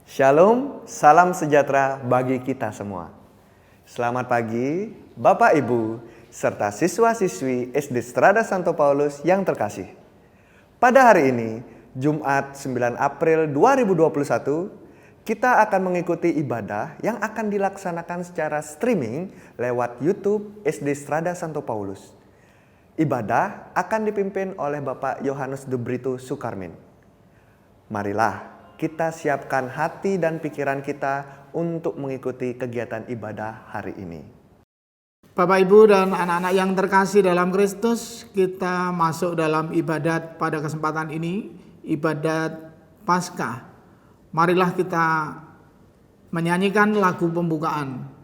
Shalom, salam sejahtera bagi kita semua. Selamat pagi, Bapak Ibu, serta siswa-siswi SD Strada Santo Paulus yang terkasih. Pada hari ini, Jumat 9 April 2021, kita akan mengikuti ibadah yang akan dilaksanakan secara streaming lewat YouTube SD Strada Santo Paulus. Ibadah akan dipimpin oleh Bapak Yohanes de Brito Sukarmin. Marilah kita siapkan hati dan pikiran kita untuk mengikuti kegiatan ibadah hari ini. Bapak, Ibu, dan anak-anak yang terkasih dalam Kristus, kita masuk dalam ibadat pada kesempatan ini, ibadat Paskah. Marilah kita menyanyikan lagu pembukaan.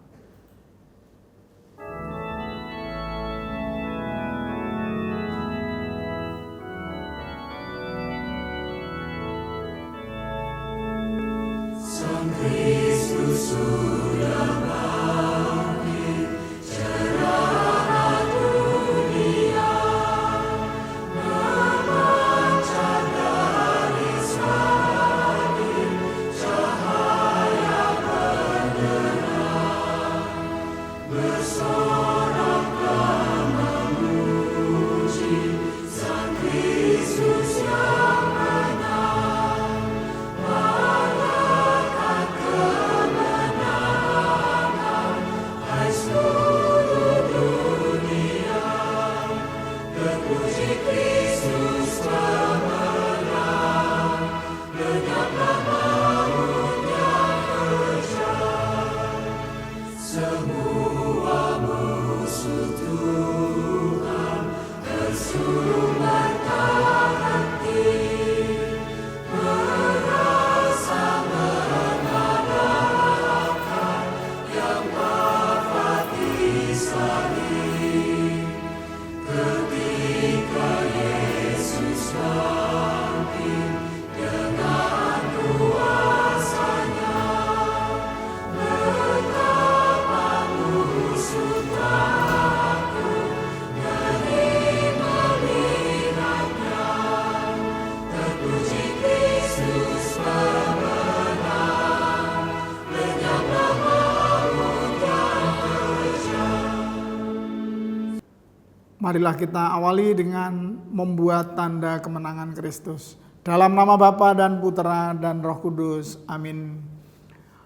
Marilah kita awali dengan membuat tanda kemenangan Kristus. Dalam nama Bapa dan Putera dan Roh Kudus. Amin.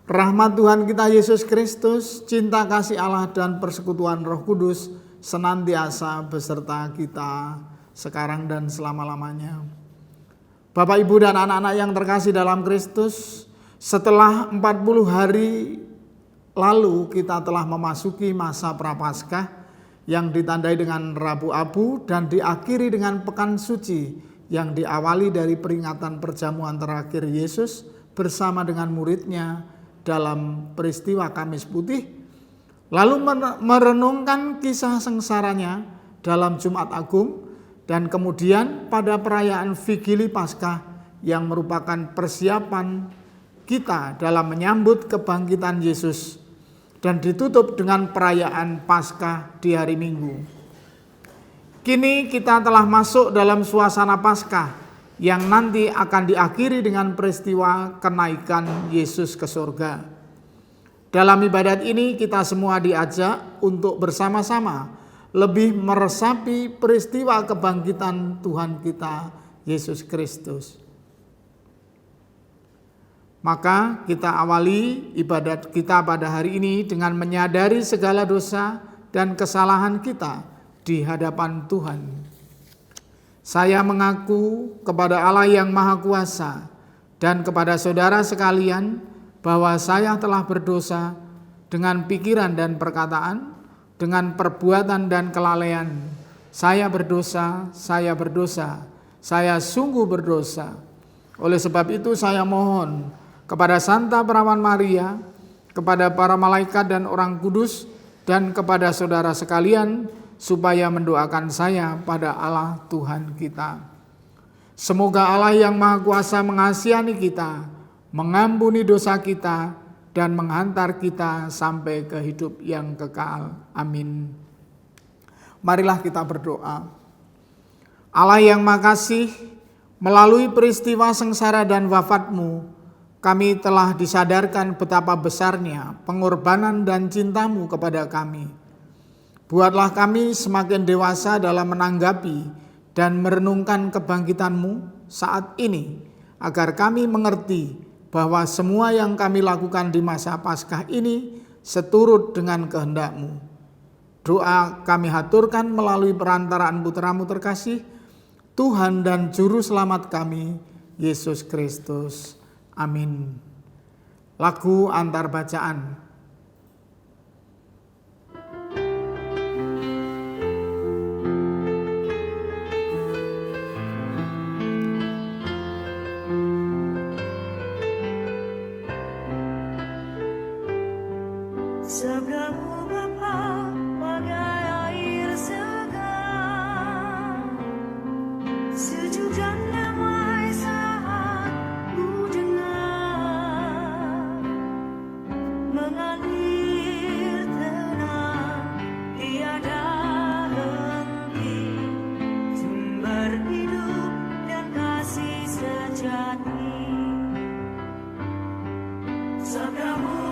Rahmat Tuhan kita Yesus Kristus, cinta kasih Allah dan persekutuan Roh Kudus senantiasa beserta kita sekarang dan selama-lamanya. Bapak, Ibu, dan anak-anak yang terkasih dalam Kristus, setelah 40 hari lalu kita telah memasuki masa Prapaskah yang ditandai dengan Rabu Abu dan diakhiri dengan Pekan Suci yang diawali dari peringatan perjamuan terakhir Yesus bersama dengan muridnya dalam peristiwa Kamis Putih, lalu merenungkan kisah sengsaranya dalam Jumat Agung, dan kemudian pada perayaan Vigili Paskah yang merupakan persiapan kita dalam menyambut kebangkitan Yesus, dan ditutup dengan perayaan Paskah di hari Minggu. Kini kita telah masuk dalam suasana Paskah yang nanti akan diakhiri dengan peristiwa kenaikan Yesus ke surga. Dalam ibadat ini kita semua diajak untuk bersama-sama lebih meresapi peristiwa kebangkitan Tuhan kita Yesus Kristus. Maka kita awali ibadat kita pada hari ini dengan menyadari segala dosa dan kesalahan kita di hadapan Tuhan. Saya mengaku kepada Allah yang Maha Kuasa dan kepada saudara sekalian bahwa saya telah berdosa dengan pikiran dan perkataan, dengan perbuatan dan kelalaian. Saya berdosa, saya sungguh berdosa. Oleh sebab itu saya mohon kepada Santa Perawan Maria, kepada para malaikat dan orang kudus, dan kepada saudara sekalian, supaya mendoakan saya pada Allah Tuhan kita. Semoga Allah yang Maha Kuasa mengasihani kita, mengampuni dosa kita, dan menghantar kita sampai ke hidup yang kekal. Amin. Marilah kita berdoa. Allah yang Maha Kasih, melalui peristiwa sengsara dan wafat-Mu, kami telah disadarkan betapa besarnya pengorbanan dan cintamu kepada kami. Buatlah kami semakin dewasa dalam menanggapi dan merenungkan kebangkitanmu saat ini, agar kami mengerti bahwa semua yang kami lakukan di masa Paskah ini seturut dengan kehendak-Mu. Doa kami haturkan melalui perantaraan putra-Mu terkasih, Tuhan dan Juru Selamat kami, Yesus Kristus. Amin. Lagu antar bacaan. Sabdamu Bapa bagai air segar, sejuk dan damai saat ku dengar, mengalir tenang tiada henti, sumber hidup dan kasih sejati. Sabdamu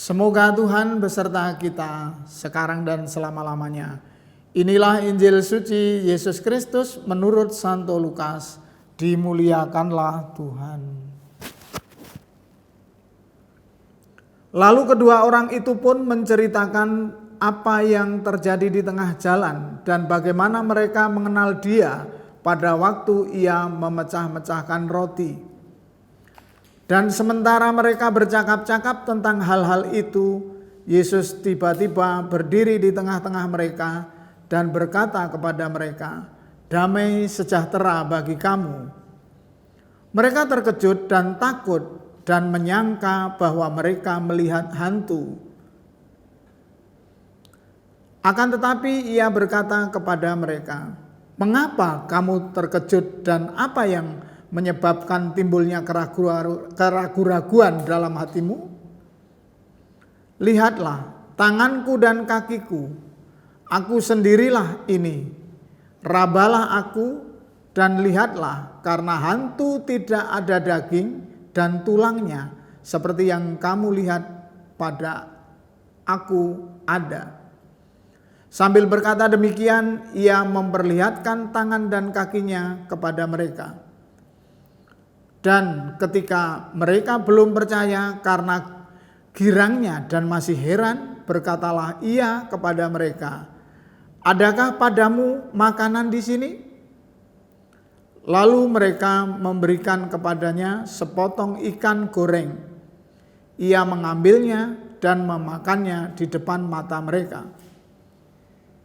Semoga Tuhan beserta kita sekarang dan selama-lamanya. Inilah Injil suci Yesus Kristus menurut Santo Lukas. Dimuliakanlah Tuhan. Lalu kedua orang itu pun menceritakan apa yang terjadi di tengah jalan dan bagaimana mereka mengenal Dia pada waktu Ia memecah-mecahkan roti. Dan sementara mereka bercakap-cakap tentang hal-hal itu, Yesus tiba-tiba berdiri di tengah-tengah mereka dan berkata kepada mereka, "Damai sejahtera bagi kamu." Mereka terkejut dan takut dan menyangka bahwa mereka melihat hantu. Akan tetapi Ia berkata kepada mereka, "Mengapa kamu terkejut dan apa yang menyebabkan timbulnya keraguan dalam hatimu? Lihatlah tanganku dan kakiku, aku sendirilah ini. Rabalah aku dan lihatlah, karena hantu tidak ada daging dan tulangnya seperti yang kamu lihat pada aku ada." Sambil berkata demikian, Ia memperlihatkan tangan dan kakinya kepada mereka. Dan ketika mereka belum percaya karena girangnya dan masih heran, berkatalah Ia kepada mereka, "Adakah padamu makanan di sini?" Lalu mereka memberikan kepadanya sepotong ikan goreng. Ia mengambilnya dan memakannya di depan mata mereka.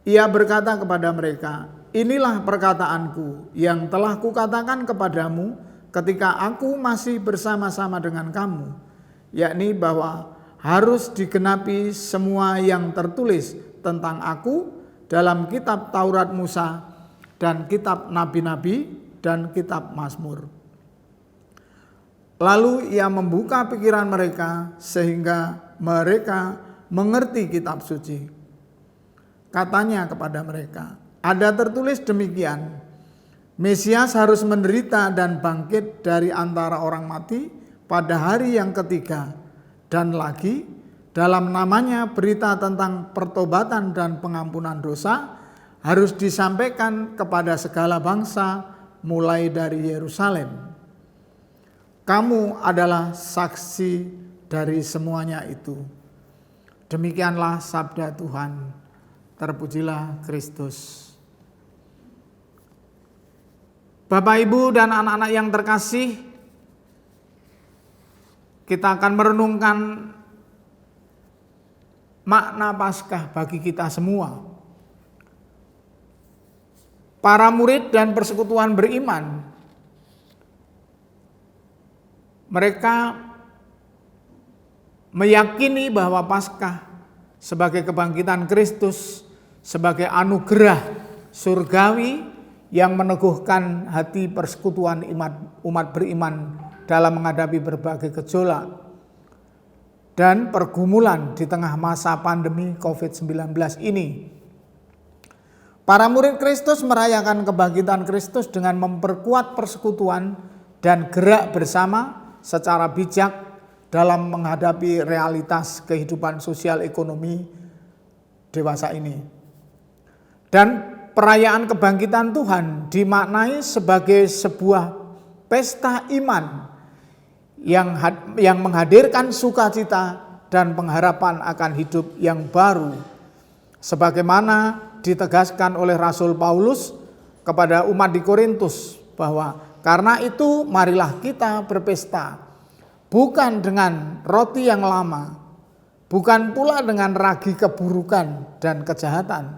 Ia berkata kepada mereka, "Inilah perkataanku yang telah kukatakan kepadamu ketika aku masih bersama-sama dengan kamu, yakni bahwa harus digenapi semua yang tertulis tentang aku dalam kitab Taurat Musa dan kitab Nabi-Nabi dan kitab Mazmur." Lalu Ia membuka pikiran mereka sehingga mereka mengerti kitab suci. Katanya kepada mereka, "Ada tertulis demikian, Mesias harus menderita dan bangkit dari antara orang mati pada hari yang ketiga. Dan lagi, dalam namanya berita tentang pertobatan dan pengampunan dosa harus disampaikan kepada segala bangsa mulai dari Yerusalem. Kamu adalah saksi dari semuanya itu. Demikianlah sabda Tuhan. Terpujilah Kristus. Bapak, Ibu, dan anak-anak yang terkasih, kita akan merenungkan makna Paskah bagi kita semua. Para murid dan persekutuan beriman, mereka meyakini bahwa Paskah sebagai kebangkitan Kristus, sebagai anugerah surgawi yang meneguhkan hati persekutuan umat beriman dalam menghadapi berbagai gejolak dan pergumulan di tengah masa pandemi COVID-19 ini. Para murid Kristus merayakan kebangkitan Kristus dengan memperkuat persekutuan dan gerak bersama secara bijak dalam menghadapi realitas kehidupan sosial ekonomi dewasa ini. Dan perayaan kebangkitan Tuhan dimaknai sebagai sebuah pesta iman yang menghadirkan sukacita dan pengharapan akan hidup yang baru. Sebagaimana ditegaskan oleh Rasul Paulus kepada umat di Korintus bahwa karena itu marilah kita berpesta, bukan dengan roti yang lama, bukan pula dengan ragi keburukan dan kejahatan,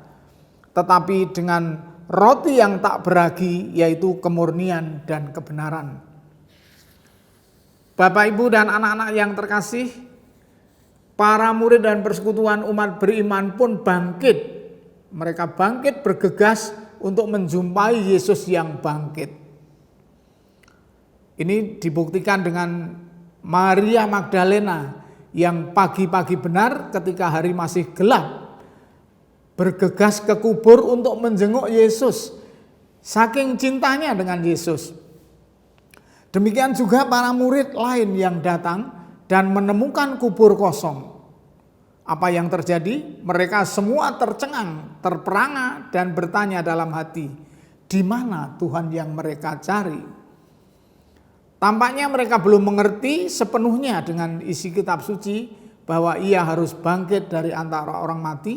tetapi dengan roti yang tak beragi, yaitu kemurnian dan kebenaran. Bapak, Ibu, dan anak-anak yang terkasih, para murid dan persekutuan umat beriman pun bangkit. Mereka bangkit bergegas untuk menjumpai Yesus yang bangkit. Ini dibuktikan dengan Maria Magdalena yang pagi-pagi benar ketika hari masih gelap bergegas ke kubur untuk menjenguk Yesus, saking cintanya dengan Yesus. Demikian juga para murid lain yang datang dan menemukan kubur kosong. Apa yang terjadi? Mereka semua tercengang, terperangah, dan bertanya dalam hati, di mana Tuhan yang mereka cari? Tampaknya mereka belum mengerti sepenuhnya dengan isi kitab suci bahwa ia harus bangkit dari antara orang mati.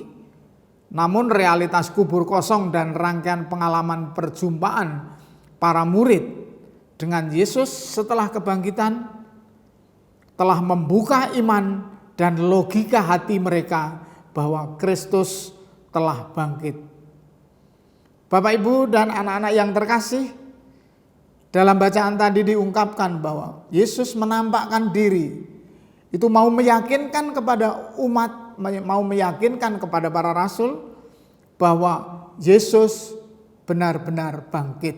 Namun realitas kubur kosong dan rangkaian pengalaman perjumpaan para murid dengan Yesus setelah kebangkitan telah membuka iman dan logika hati mereka bahwa Kristus telah bangkit. Bapak, Ibu, dan anak-anak yang terkasih, dalam bacaan tadi diungkapkan bahwa Yesus menampakkan diri. Itu mau meyakinkan kepada umat, mau meyakinkan kepada para rasul bahwa Yesus benar-benar bangkit.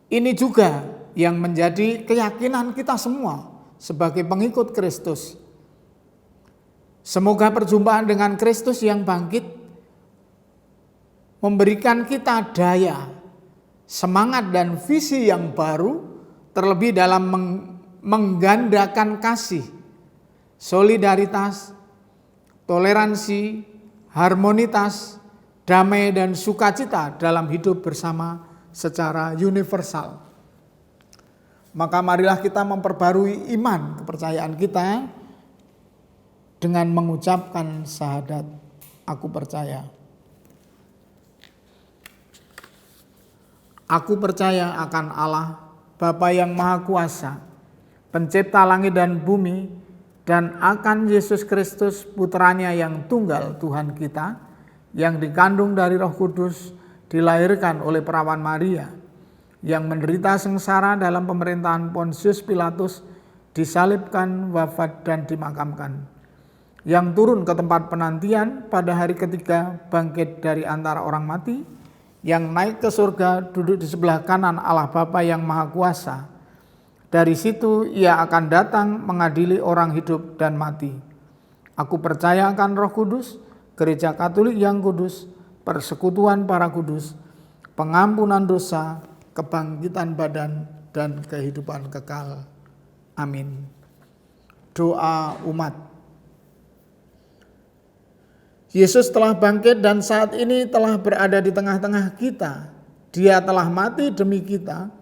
Ini juga yang menjadi keyakinan kita semua sebagai pengikut Kristus. Semoga perjumpaan dengan Kristus yang bangkit memberikan kita daya, semangat, dan visi yang baru, terlebih dalam menggandakan kasih, solidaritas, toleransi, harmonitas, damai, dan sukacita dalam hidup bersama secara universal. Maka marilah kita memperbarui iman kepercayaan kita dengan mengucapkan syahadat, aku percaya. Aku percaya akan Allah, Bapa yang Maha Kuasa, pencipta langit dan bumi, dan akan Yesus Kristus, putranya yang tunggal Tuhan kita, yang dikandung dari Roh Kudus, dilahirkan oleh perawan Maria, yang menderita sengsara dalam pemerintahan Pontius Pilatus, disalibkan, wafat, dan dimakamkan, yang turun ke tempat penantian pada hari ketiga, bangkit dari antara orang mati, yang naik ke surga, duduk di sebelah kanan Allah Bapa yang Maha Kuasa. Dari situ ia akan datang mengadili orang hidup dan mati. Aku percaya akan Roh Kudus, Gereja Katolik yang kudus, persekutuan para kudus, pengampunan dosa, kebangkitan badan, dan kehidupan kekal. Amin. Doa umat. Yesus telah bangkit dan saat ini telah berada di tengah-tengah kita. Dia telah mati demi kita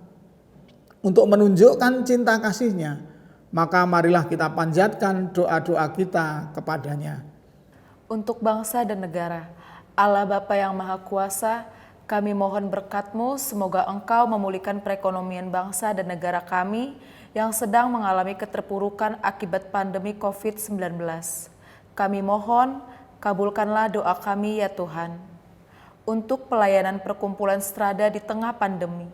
untuk menunjukkan cinta kasih-Nya. Maka marilah kita panjatkan doa-doa kita kepadanya. Untuk bangsa dan negara, Allah Bapa yang Maha Kuasa, kami mohon berkat-Mu semoga Engkau memulihkan perekonomian bangsa dan negara kami yang sedang mengalami keterpurukan akibat pandemi COVID-19. Kami mohon, kabulkanlah doa kami ya Tuhan. Untuk pelayanan perkumpulan Strada di tengah pandemi,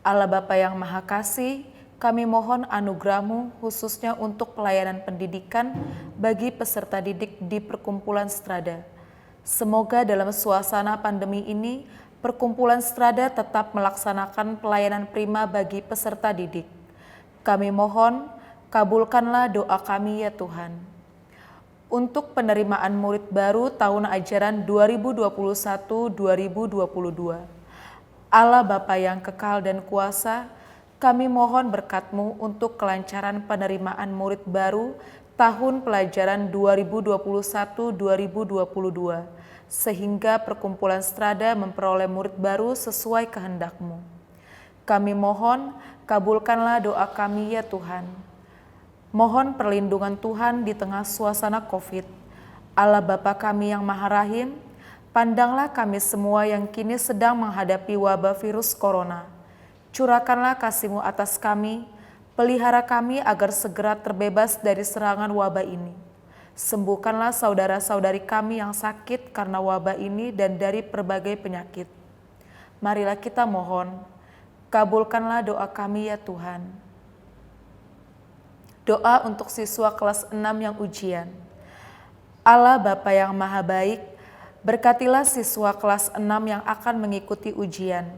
Allah Bapa yang Maha Kasih, kami mohon anugerah-Mu khususnya untuk pelayanan pendidikan bagi peserta didik di perkumpulan Strada. Semoga dalam suasana pandemi ini, perkumpulan Strada tetap melaksanakan pelayanan prima bagi peserta didik. Kami mohon, kabulkanlah doa kami ya Tuhan. Untuk penerimaan murid baru tahun ajaran 2021-2022, Allah Bapa yang kekal dan kuasa, kami mohon berkat-Mu untuk kelancaran penerimaan murid baru tahun pelajaran 2021-2022, sehingga perkumpulan Strada memperoleh murid baru sesuai kehendak-Mu. Kami mohon, kabulkanlah doa kami ya Tuhan. Mohon perlindungan Tuhan di tengah suasana COVID. Allah Bapa kami yang Maha Rahim, pandanglah kami semua yang kini sedang menghadapi wabah virus corona. Curahkanlah kasih-Mu atas kami, pelihara kami agar segera terbebas dari serangan wabah ini. Sembuhkanlah saudara-saudari kami yang sakit karena wabah ini dan dari berbagai penyakit. Marilah kita mohon, kabulkanlah doa kami ya Tuhan. Doa untuk siswa kelas 6 yang ujian. Allah Bapa yang Maha Baik, berkatilah siswa kelas 6 yang akan mengikuti ujian.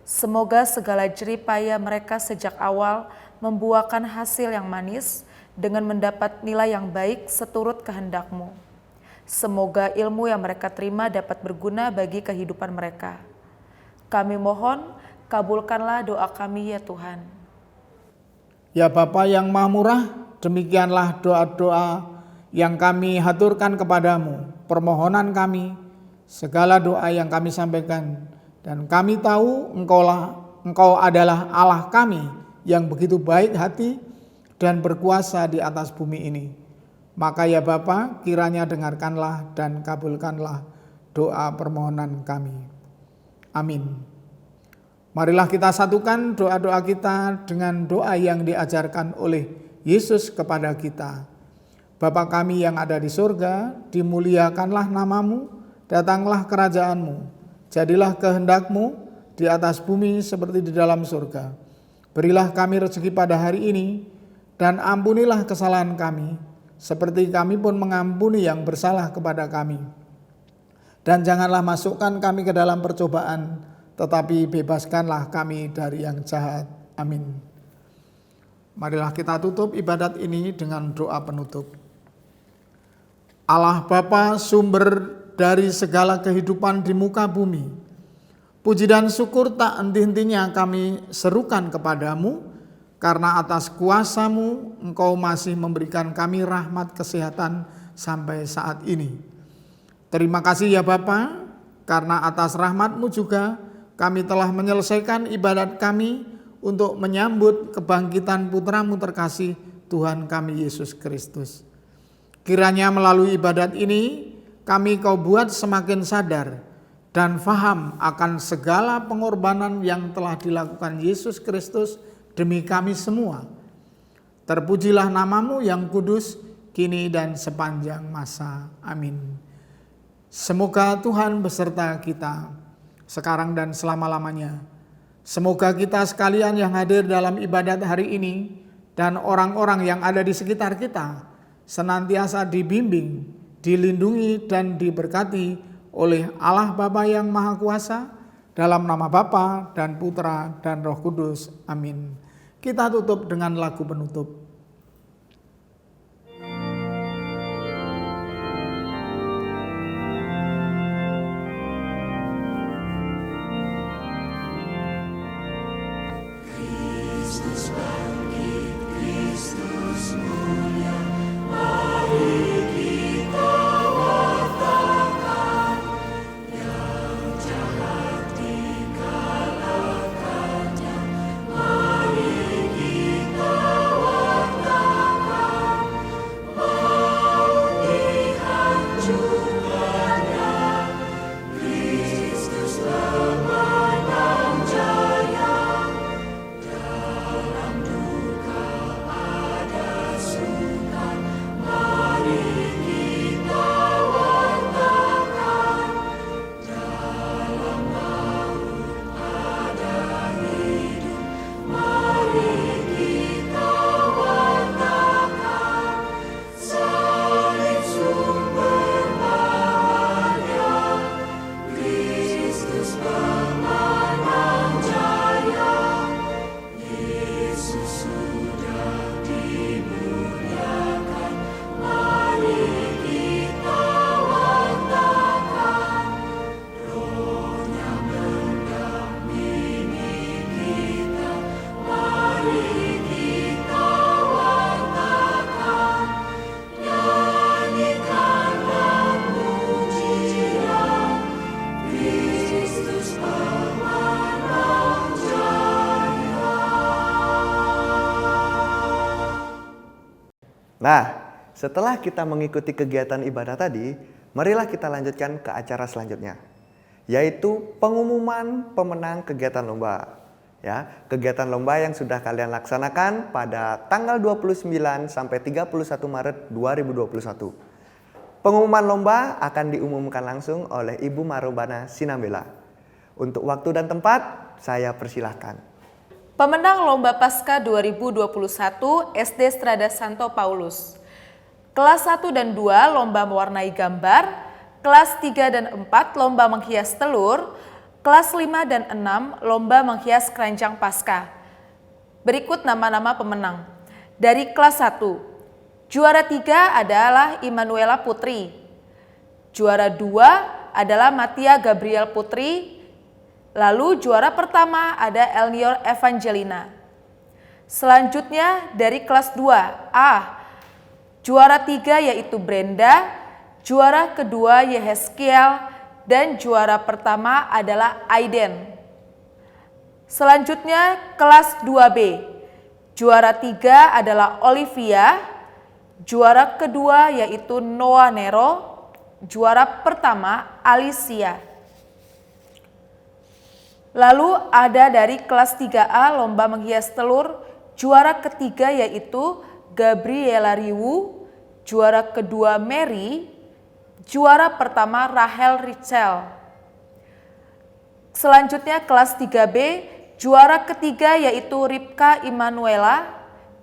Semoga segala jerih payah mereka sejak awal membuahkan hasil yang manis dengan mendapat nilai yang baik seturut kehendak-Mu. Semoga ilmu yang mereka terima dapat berguna bagi kehidupan mereka. Kami mohon, kabulkanlah doa kami ya Tuhan. Ya Bapa yang Maha Murah, demikianlah doa-doa yang kami haturkan kepadamu, permohonan kami, segala doa yang kami sampaikan, dan kami tahu Engkau adalah Allah kami yang begitu baik hati dan berkuasa di atas bumi ini. Maka ya Bapa, kiranya dengarkanlah dan kabulkanlah doa permohonan kami. Amin. Marilah kita satukan doa-doa kita dengan doa yang diajarkan oleh Yesus kepada kita. Bapa kami yang ada di surga, dimuliakanlah nama-Mu, datanglah kerajaan-Mu, jadilah kehendak-Mu di atas bumi seperti di dalam surga. Berilah kami rezeki pada hari ini, dan ampunilah kesalahan kami, seperti kami pun mengampuni yang bersalah kepada kami. Dan janganlah masukkan kami ke dalam percobaan, tetapi bebaskanlah kami dari yang jahat. Amin. Marilah kita tutup ibadat ini dengan doa penutup. Allah Bapa, sumber dari segala kehidupan di muka bumi, puji dan syukur tak henti-hentinya kami serukan kepadamu, karena atas kuasa-Mu Engkau masih memberikan kami rahmat kesehatan sampai saat ini. Terima kasih ya Bapa, karena atas rahmat-Mu juga kami telah menyelesaikan ibadat kami untuk menyambut kebangkitan Putra-Mu terkasih, Tuhan kami Yesus Kristus. Kiranya melalui ibadat ini kami Kau buat semakin sadar dan faham akan segala pengorbanan yang telah dilakukan Yesus Kristus demi kami semua. Terpujilah nama-Mu yang kudus, kini dan sepanjang masa. Amin. Semoga Tuhan beserta kita, sekarang dan selama-lamanya. Semoga kita sekalian yang hadir dalam ibadat hari ini dan orang-orang yang ada di sekitar kita senantiasa dibimbing, dilindungi dan diberkati oleh Allah Bapa yang Maha Kuasa, dalam nama Bapa dan Putra dan Roh Kudus. Amin. Kita tutup dengan lagu penutup. Nah, setelah kita mengikuti kegiatan ibadah tadi, marilah kita lanjutkan ke acara selanjutnya, yaitu pengumuman pemenang kegiatan lomba. Ya, kegiatan lomba yang sudah kalian laksanakan pada tanggal 29 sampai 31 Maret 2021. Pengumuman lomba akan diumumkan langsung oleh Ibu Marobana Sinambela. Untuk waktu dan tempat, saya persilahkan. Pemenang Lomba Paskah 2021 SD Strada Santo Paulus. Kelas 1 dan 2 lomba mewarnai gambar, kelas 3 dan 4 lomba menghias telur, kelas 5 dan 6 lomba menghias keranjang Paskah. Berikut nama-nama pemenang. Dari kelas 1, juara 3 adalah Immanuela Putri. Juara 2 adalah Matia Gabriel Putri. Lalu juara pertama ada Elnior Evangelina. Selanjutnya dari kelas 2A, juara 3 yaitu Brenda, juara kedua Yehezkiel, dan juara pertama adalah Aiden. Selanjutnya kelas 2B, juara 3 adalah Olivia, juara kedua yaitu Noah Nero, juara pertama Alicia. Lalu ada dari kelas 3A lomba menghias telur, juara ketiga yaitu Gabriela Riwu, juara kedua Mary, juara pertama Rahel Richel. Selanjutnya kelas 3B, juara ketiga yaitu Ripka Immanuela,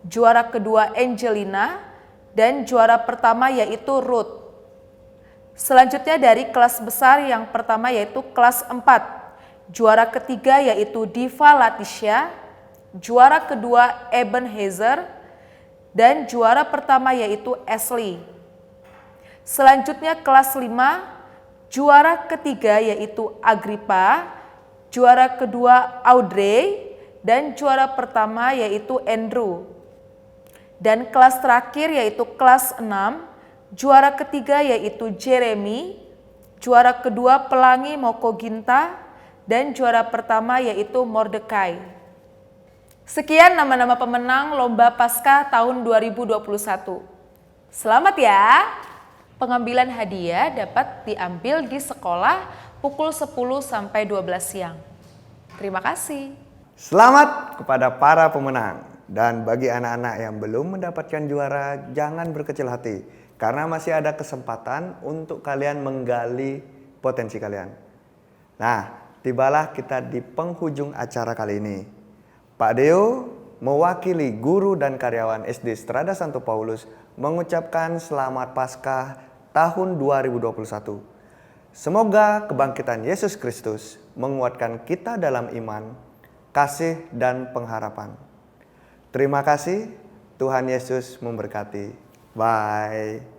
juara kedua Angelina, dan juara pertama yaitu Ruth. Selanjutnya dari kelas besar yang pertama yaitu kelas 4, juara ketiga yaitu Diva Latisha, juara kedua Eben Hazer, dan juara pertama yaitu Ashley. Selanjutnya kelas 5, juara ketiga yaitu Agrippa, juara kedua Audrey, dan juara pertama yaitu Andrew. Dan kelas terakhir yaitu kelas 6, juara ketiga yaitu Jeremy, juara kedua Pelangi Moko Ginta, dan juara pertama yaitu Mordecai. Sekian nama-nama pemenang Lomba Paskah tahun 2021. Selamat ya! Pengambilan hadiah dapat diambil di sekolah pukul 10 sampai 12 siang. Terima kasih. Selamat kepada para pemenang. Dan bagi anak-anak yang belum mendapatkan juara, jangan berkecil hati. Karena masih ada kesempatan untuk kalian menggali potensi kalian. Nah, tibalah kita di penghujung acara kali ini. Pak Deo mewakili guru dan karyawan SD Strada Santo Paulus mengucapkan selamat Paskah tahun 2021. Semoga kebangkitan Yesus Kristus menguatkan kita dalam iman, kasih, dan pengharapan. Terima kasih, Tuhan Yesus memberkati. Bye.